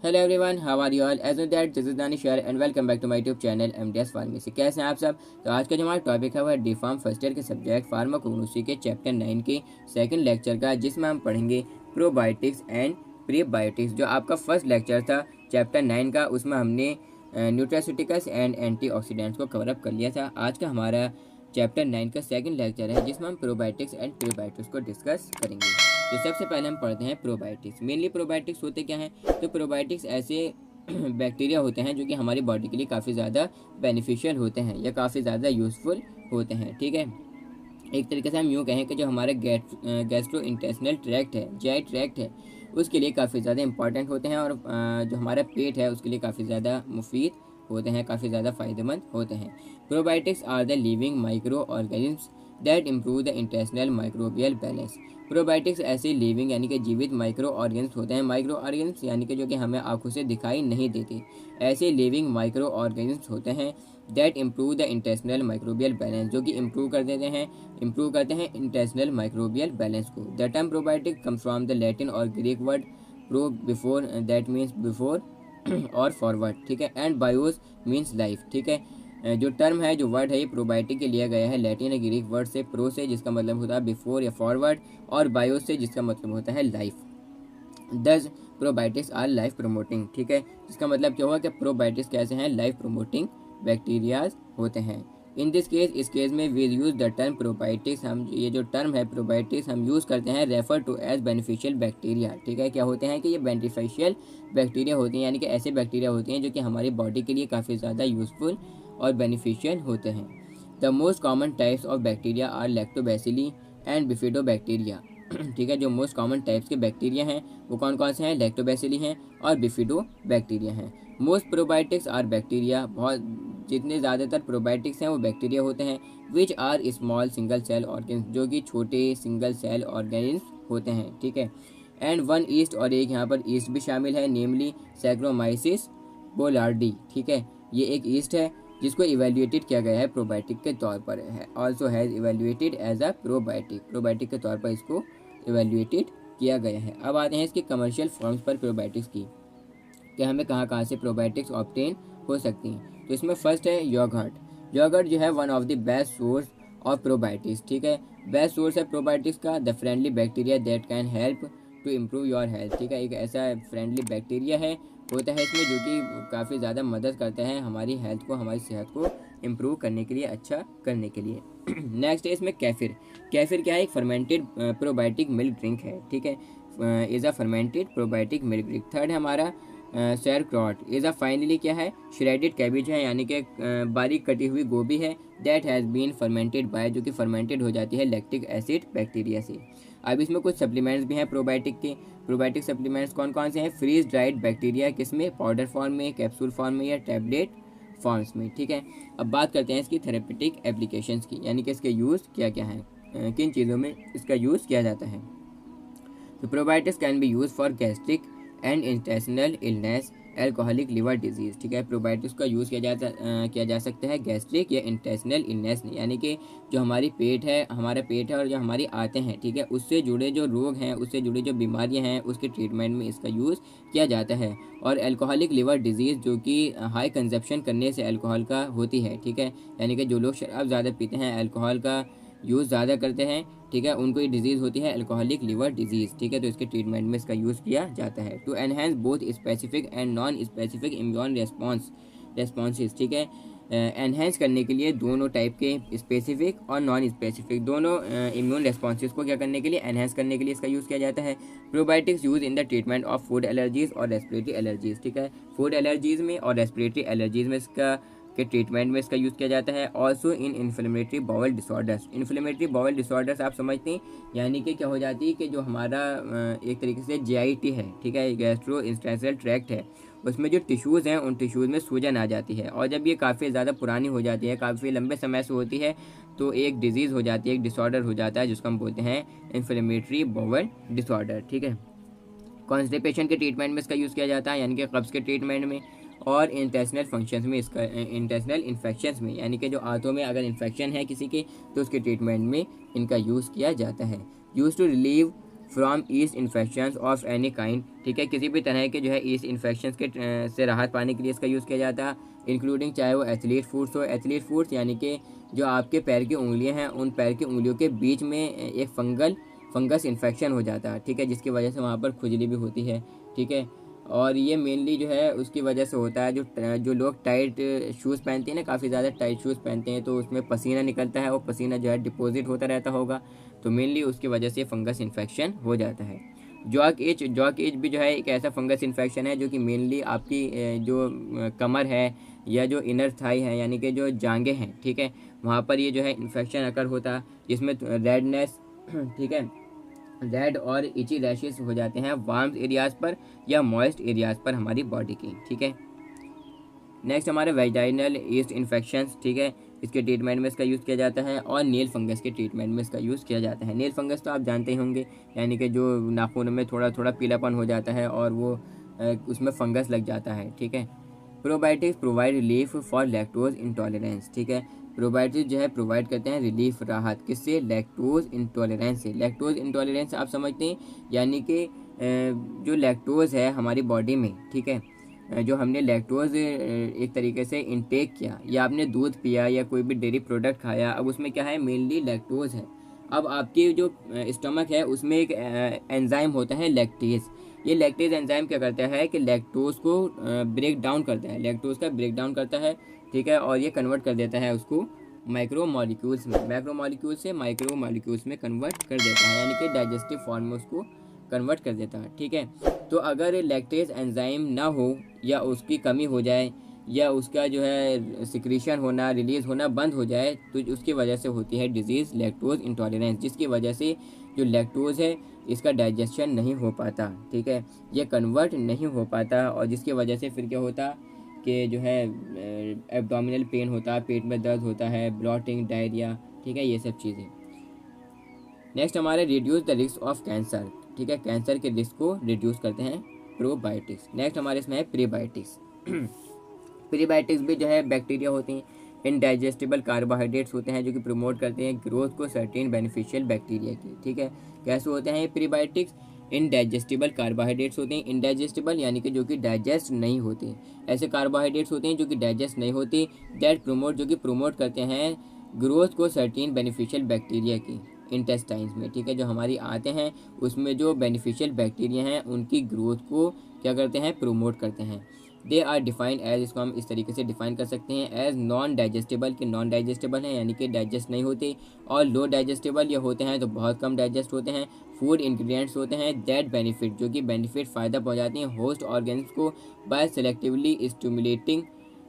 Hello everyone, how are you all? As know that this is Danish and welcome back to my YouTube channel MDS pharmacy. कैसे हैं आप सब? तो आज का जो हमारा टॉपिक है वह डी फार्म फर्स्ट ईयर के सब्जेक्ट फार्माकोग्नोसी के चैप्टर 9 के सेकंड लेक्चर का, जिसमें हम पढ़ेंगे प्रोबायोटिक्स एंड प्रीबायोटिक्स। जो आपका फर्स्ट लेक्चर था चैप्टर 9 का, उसमें हमने न्यूट्रास्यूटिकल्स एंड एंटीऑक्सीडेंट्स को कवरअप कर लिया था। आज का हमारा चैप्टर 9 का सेकंड लेक्चर है, जिसमें हम प्रोबायोटिक्स एंड प्रीबायोटिक्स को डिस्कस करेंगे। तो सबसे पहले हम पढ़ते हैं प्रोबायोटिक्स। मेनली प्रोबायोटिक्स होते क्या हैं? तो प्रोबायोटिक्स ऐसे बैक्टीरिया होते हैं जो कि हमारी बॉडी के लिए काफ़ी ज़्यादा बेनिफिशियल होते हैं या काफ़ी ज़्यादा यूज़फुल होते हैं। ठीक है, एक तरीके से हम यूँ कहें कि जो हमारे गैस्ट्रो इंटेस्टिनल ट्रैक्ट है, जीआई ट्रैक्ट है, उसके लिए काफ़ी ज़्यादा इंपॉर्टेंट होते हैं, और जो हमारा पेट है उसके लिए काफ़ी ज़्यादा मुफीद होते हैं, काफ़ी ज़्यादा फ़ायदेमंद होते हैं। Probiotics are the living micro organisms that improve the intestinal microbial balance. Probiotics ऐसे लिविंग यानी कि जीवित माइक्रो ऑर्गेनिम्स होते हैं। माइक्रो ऑर्गेनिम्स यानी कि जो कि हमें आंखों से दिखाई नहीं देते, ऐसे लिविंग माइक्रो ऑर्गेनिम्स होते हैं that improve the intestinal microbial balance, जो कि इम्प्रूव करते हैं इंटेस्टिनल माइक्रोबियल बैलेंस को। The term probiotic comes from the Latin और Greek word pro before, that means before और फॉरवर्ड। ठीक है, एंड बायोस मीन्स लाइफ। ठीक है, जो टर्म है, जो वर्ड है, ये प्रोबायोटिक के लिया गया है लैटिन या ग्रीक वर्ड से, प्रो से जिसका मतलब होता है बिफोर या फॉरवर्ड, और बायोस से जिसका मतलब होता है लाइफ। दस प्रोबायोटिक्स आर लाइफ प्रमोटिंग। ठीक है, इसका मतलब क्या हुआ कि प्रोबायोटिक्स कैसे हैं? लाइफ प्रमोटिंग बैक्टीरियाज होते हैं। इन दिस केस, इस केस में we use the term probiotics, हम ये जो टर्म है प्रोबायोटिक्स हम यूज़ करते हैं refer to as beneficial bacteria. ठीक है, क्या होते हैं कि ये बेनिफिशियल बैक्टीरिया होती हैं, यानी कि ऐसे बैक्टीरिया होती हैं जो कि हमारी बॉडी के लिए काफ़ी ज़्यादा यूज़फुल और बेनिफिशियल होते हैं। The most common types of bacteria are lactobacilli and bifidobacteria. ठीक है, जो मोस्ट कॉमन टाइप्स के बैक्टीरिया हैं वो कौन कौन से हैं? लैक्टोबैसिली हैं और बिफिडोबैक्टीरिया हैं। मोस्ट प्रोबायोटिक्स आर बैक्टीरिया, बहुत जितने ज़्यादातर प्रोबायोटिक्स हैं वो बैक्टीरिया होते हैं। Which are small single cell organism, जो कि छोटे सिंगल सेल ऑर्गेनिज्म होते हैं। ठीक है, एंड वन ईस्ट, और एक यहाँ पर ईस्ट भी शामिल है, नेमली सैक्रोमाइसिस बोलार्डी। ठीक है, ये एक ईस्ट है जिसको इवेल्युएटेड किया गया है प्रोबायोटिक के तौर पर है। Also has evaluated as a probiotic के तौर पर इसको इवेल्युएटेड किया गया है। अब आते हैं इसकी कमर्शियल फॉर्म्स पर प्रोबायोटिक्स की, कि हमें कहाँ कहाँ से प्रोबायोटिक्स ऑब्टेन हो सकती हैं। तो इसमें फर्स्ट है योगर्ट। योगर्ट जो है one of the best source of probiotics. ठीक है, बेस्ट सोर्स है प्रोबायोटिक्स का। The friendly bacteria that can help to improve your health. ठीक है, एक ऐसा फ्रेंडली बैक्टीरिया है होता है इसमें, जो कि काफ़ी ज़्यादा मदद करता है हमारी हेल्थ को, हमारी सेहत को इम्प्रूव करने के लिए, अच्छा करने के लिए। नेक्स्ट है इसमें कैफिर। कैफिर क्या है? एक फर्मेंटेड प्रोबायोटिक मिल्क ड्रिंक है। ठीक है, is a fermented probiotic milk drink. Third है हमारा सैरक्रॉट। इज़ अ फाइनली क्या है? श्रेडेड कैबिज है, यानी कि बारीक कटी हुई गोभी है। That has been fermented by, जो कि फर्मेंटेड हो जाती है लैक्टिक एसिड बैक्टीरिया से। अब इसमें कुछ सप्लीमेंट्स भी हैं प्रोबायोटिक के। प्रोबायोटिक सप्लीमेंट्स कौन कौन से हैं? फ्रीज ड्राइड बैक्टीरिया, किसमें? पाउडर फॉर्म में, कैप्सूल फॉर्म में या टैबलेट फॉर्म्स में। ठीक है, अब बात करते हैं इसकी थेरेपेटिक एप्लीकेशंस की, यानी कि इसके यूज़ क्या क्या हैं, किन चीज़ों में इसका यूज़ किया जाता है। तो probiotics can be use for gastric and intestinal illness, alcoholic liver disease. ठीक है, प्रोबायोटिक्स का यूज़ किया जा सकता है गैस्ट्रिक या इंटेस्टिनल इलनेस, यानी कि जो हमारा पेट है और जो हमारी आंतें हैं, ठीक है, उससे जुड़े जो रोग हैं, उससे जुड़ी जो बीमारियां हैं, उसके ट्रीटमेंट में इसका यूज़ किया जाता है। और एल्कोहलिक लिवर डिजीज़, जो कि हाई कंजप्शन करने से अल्कोहल का होती है। ठीक है, यानी कि जो लोग शराब ज़्यादा पीते हैं, अल्कोहल का यूज़ ज़्यादा करते हैं, ठीक है, उनको ये डिजीज़ होती है अल्कोहलिक लिवर डिजीज़। ठीक है, तो इसके ट्रीटमेंट में इसका यूज़ किया जाता है। To enhance both specific and non specific immune responses. ठीक है, एनहेंस करने के लिए दोनों टाइप के स्पेसिफिक और नॉन स्पेसिफिक दोनों इम्यून रेस्पॉन्सेज को क्या करने के लिए? एनहेंस करने के लिए इसका यूज़ किया जाता है। Probiotics use in the treatment of food allergies और रेस्पिरेटरी एलर्जीज। ठीक है, फूड एलर्जीज में और रेस्पिरेटरी एलर्जीज में इसका के ट्रीटमेंट में इसका यूज़ किया जाता है। Also in inflammatory bowel disorders. Inflammatory bowel disorders आप समझते हैं, यानी कि क्या हो जाती है कि जो हमारा एक तरीके से जीआईटी है, ठीक है, गैस्ट्रो इंटेस्टिनल ट्रैक्ट है, उसमें जो टिश्यूज़ हैं उन टिश्यूज़ में सूजन आ जाती है, और जब ये काफ़ी ज़्यादा पुरानी हो जाती है, काफ़ी लंबे समय से होती है, तो एक डिजीज़ हो जाती है, एक डिसऑर्डर हो जाता है, जिसको हम बोलते हैं इन्फ्लेमेटरी बाउल डिसऑर्डर। ठीक है, कॉन्स्टिपेशन के ट्रीटमेंट में इसका यूज़ किया जाता है, यानी कि कब्ज़ के ट्रीटमेंट में, और इंटेस्टिनल फंक्शंस में इसका इंटेस्टिनल इन्फेक्शंस में, यानी कि जो आंतों में अगर इन्फेक्शन है किसी के, तो उसके ट्रीटमेंट में इनका यूज़ किया जाता है। Use to relieve from yeast infection of any kind, ठीक है, किसी भी तरह के जो है ईस्ट इन्फेक्शन के से राहत पाने के लिए इसका यूज़ किया जाता है, इंक्लूडिंग चाहे वो एथलीट फूड्स हो। एथलीट फूड्स यानी कि जो आपके पैर की उंगलियां हैं, उन पैर की उंगलियों के बीच में एक फंगस इन्फेक्शन हो जाता है, ठीक है, जिसकी वजह से वहाँ पर खुजली भी होती है, ठीक है। और ये मेनली जो है उसकी वजह से होता है, जो लोग टाइट शूज़ पहनते हैं ना, काफ़ी ज़्यादा टाइट शूज़ पहनते हैं, तो उसमें पसीना निकलता है, वो पसीना जो है डिपॉजिट होता रहता होगा, तो मेनली उसकी वजह से फंगस इन्फेक्शन हो जाता है। जॉक इच भी जो है एक ऐसा फंगस इन्फेक्शन है जो कि मेनली आपकी जो कमर है या जो इनर थाई है, यानी कि जो जांघें हैं, ठीक है, वहाँ पर ये जो है इन्फेक्शन अकर होता है, जिसमें रेडनेस, ठीक है, रेड और इची रैशेस हो जाते हैं वार्म एरियाज़ पर या मॉइस्ट एरियाज़ पर हमारी बॉडी की, ठीक है। नेक्स्ट हमारे वेजाइनल ईस्ट इन्फेक्शंस, ठीक है, इसके ट्रीटमेंट में इसका यूज़ किया जाता है, और नील फंगस के ट्रीटमेंट में इसका यूज़ किया जाता है। नील फंगस तो आप जानते ही होंगे, यानी कि जो नाखून में थोड़ा थोड़ा पीलापन हो जाता है और वो उसमें फंगस लग जाता है, ठीक है। Probiotics provide relief for lactose intolerance, ठीक है, प्रोबायोटिक्स जो है प्रोवाइड करते हैं रिलीफ, राहत, किससे? लैक्टोज इंटॉलरेंस से। लैक्टोज इंटॉलरेंस आप समझते हैं, यानी कि जो लैक्टोज है हमारी बॉडी में, ठीक है, जो हमने लैक्टोज एक तरीके से इंटेक किया, या आपने दूध पिया या कोई भी डेयरी प्रोडक्ट खाया, अब उसमें क्या है? मेनली लैक्टोज है। अब आपकी जो स्टमक है उसमें एक एंजाइम होता है लैक्टेज। ये लैक्टेज एंजाइम क्या करता है कि लैक्टोज को ब्रेक डाउन करता है, लैक्टोज का ब्रेक डाउन करता है, ठीक है, और ये कन्वर्ट कर देता है उसको माइक्रो मॉलिक्यूल्स में, मैक्रो मॉलिक्यूल से माइक्रो मॉलिक्यूल्स में कन्वर्ट कर देता है, यानी कि डाइजेस्टिव फॉर्म में उसको कन्वर्ट कर देता है, ठीक है। तो अगर लैक्टेज एंजाइम ना हो या उसकी कमी हो जाए या उसका जो है सिक्रीशन होना, रिलीज़ होना बंद हो जाए, तो उसकी वजह से होती है डिजीज़ लैक्टोज इंटॉलरेंस, जिसकी वजह से जो लैक्टोज है इसका डाइजेशन नहीं हो पाता, ठीक है, ये कन्वर्ट नहीं हो पाता, और जिसकी वजह से फिर क्या होता कि जो है एब्डोमिनल पेन होता है, पेट में दर्द होता है, ब्लॉटिंग, डायरिया, ठीक है, ये सब चीज़ें। नेक्स्ट हमारे reduce the risk of cancer, ठीक है, कैंसर के रिस्क को रिड्यूस करते हैं प्रोबायोटिक्स। नेक्स्ट हमारे इसमें है प्रीबायोटिक्स। प्रीबायोटिक्स भी जो है बैक्टीरिया होती हैं, इनडाइजेस्टिबल कार्बोहाइड्रेट्स होते हैं जो कि प्रमोट करते हैं ग्रोथ को सर्टेन बेनिफिशियल बैक्टीरिया की, ठीक है। कैसे होते हैं ये प्रीबायोटिक्स? इनडाइजेस्टिबल कार्बोहाइड्रेट्स होते हैं, इनडाइजेस्टिबल यानी कि जो कि डाइजेस्ट नहीं होते, ऐसे कार्बोहाइड्रेट्स होते हैं जो कि डाइजेस्ट नहीं होती, दैट प्रमोट, जो कि प्रमोट करते हैं ग्रोथ को सर्टेन बेनिफिशियल बैक्टीरिया की इंटेस्टाइन्स में, ठीक है, जो हमारी आंतें हैं उसमें जो बेनिफिशियल बैक्टीरिया हैं उनकी ग्रोथ को क्या करते हैं? प्रमोट करते हैं। दे आर डिफाइंड एज, इसको हम इस तरीके से डिफाइन कर सकते हैं एज नॉन डाइजेस्टेबल, कि नॉन डाइजेस्टेबल है यानी कि डाइजेस्ट नहीं होते, और लो डाइजेस्टेबल ये होते हैं तो बहुत कम डाइजेस्ट होते हैं। फूड इंग्रेडिएंट्स होते हैं दैट बेनिफिट, जो कि बेनिफिट फ़ायदा पहुँचाते हैं होस्ट ऑर्गेन्स को by selectively stimulating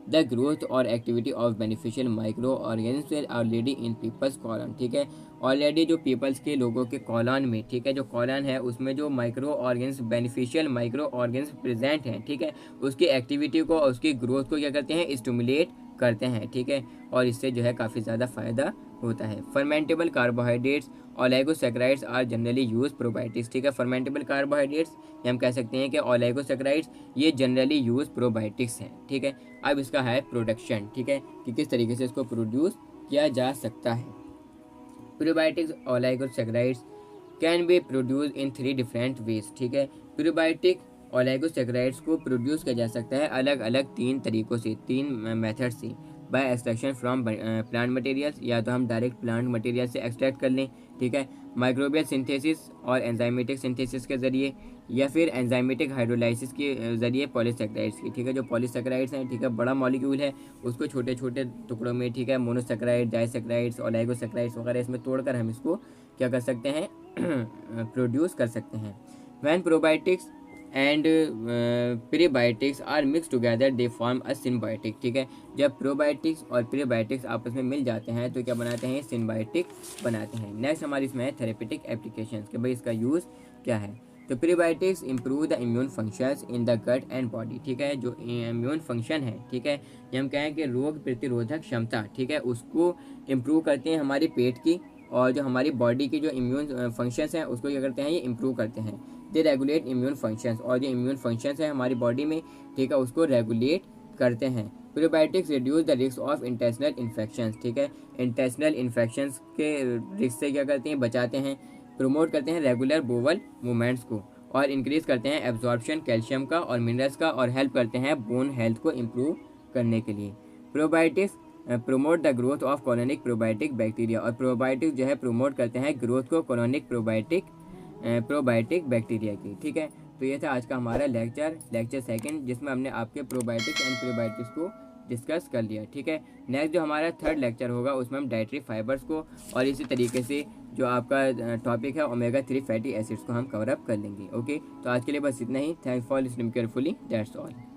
the growth और activity of beneficial micro organs already in people's colon, ठीक है, ऑलरेडी जो पीपल्स के लोगों के कॉलन में, ठीक है, जो कॉलन है उसमें जो micro organs, beneficial micro organs present हैं, ठीक है, उसकी एक्टिविटी को और उसकी ग्रोथ को क्या करते हैं? स्टिमुलेट करते हैं, ठीक है, और इससे जो है काफ़ी ज़्यादा फ़ायदा होता है। Fermentable carbohydrates oligosaccharides are generally use probiotics, ठीक है, फर्मेंटेबल कार्बोहाइड्रेट्स ये हम कह सकते हैं कि ओलिगोसैकेराइड्स ये जनरली यूज प्रोबायोटिक्स हैं, ठीक है। अब इसका है प्रोडक्शन, ठीक है, कि किस तरीके से इसको प्रोड्यूस किया जा सकता है। Probiotics oligosaccharides can be produce in 3 different ways, ठीक है, प्रोबायोटिक ओलिगोसैकेराइड्स को प्रोड्यूस किया जा सकता है अलग अलग 3 तरीकों से, 3 मेथड से। By extraction from plant materials, या तो हम डायरेक्ट प्लांट मटेरियल से एक्सट्रैक्ट कर लें, ठीक है, माइक्रोबियल सिंथेसिस और एंजाइमेटिक सिंथेसिस के ज़रिए, या फिर एंजाइमेटिक हाइड्रोलाइसिस के ज़रिए पॉलीसैकेराइड्स की, ठीक है, जो पॉलीसैकेराइड्स हैं, ठीक है, बड़ा मॉलिक्यूल है उसको छोटे छोटे टुकड़ों में, ठीक है, मोनोसैकेराइड, डाइसैकेराइड्स, ओलिगोसैकेराइड्स वगैरह इसमें तोड़कर हम इसको क्या कर सकते हैं? प्रोड्यूस कर सकते हैं। When probiotics and prebiotics are mix together they form a symbiotic, ठीक है, जब प्रोबायोटिक्स और प्रीबायोटिक्स आपस में मिल जाते हैं तो क्या बनाते हैं? सिम्बायोटिक बनाते हैं। नेक्स्ट हमारी इसमें है थेरेपेटिक एप्लीकेशंस, कि भाई इसका यूज़ क्या है। तो prebiotics improve the immune functions in the gut and body, ठीक है, जो इम्यून फंक्शन है, ठीक है, ये हम कहें कि रोग प्रतिरोधक क्षमता, ठीक है, उसको इम्प्रूव करते हैं हमारे पेट की, और जो हमारी बॉडी की जो इम्यून फंक्शंस हैं उसको क्या करते हैं? ये इम्प्रूव करते हैं। दे रेगुलेट इम्यून फंक्शंस, और जो इम्यून फंक्शंस हैं हमारी बॉडी में, ठीक है, उसको रेगुलेट करते हैं। Probiotics reduce the risk of intestinal infections, ठीक है, इंटेस्टिनल इन्फेक्शंस के रिस्क से क्या करते हैं? बचाते हैं। प्रमोट करते हैं रेगुलर बोवल मूवमेंट्स को, और इंक्रीज करते हैं एब्जॉर्प्शन कैल्शियम का और मिनरल्स का, और हेल्प करते हैं बोन हेल्थ को इम्प्रूव करने के लिए। Probiotics promote the growth of colonic probiotic bacteria, और प्रोबायोटिक जो है प्रमोट करते हैं ग्रोथ को कॉलोनिक प्रोबायोटिक बैक्टीरिया की। ठीक है, तो ये था आज का हमारा लेक्चर सेकंड, जिसमें हमने आपके प्रोबायोटिक्स एंड प्रोबायोटिक्स को डिस्कस कर लिया। ठीक है, नेक्स्ट जो हमारा थर्ड लेक्चर होगा उसमें हम डाइटरी फाइबर्स को और इसी तरीके से जो आपका टॉपिक है ओमेगा 3 फैटी एसिड्स को हम कवर अप कर लेंगे। ओके, तो आज के लिए बस इतना ही। Thanks for listening carefully, that's all.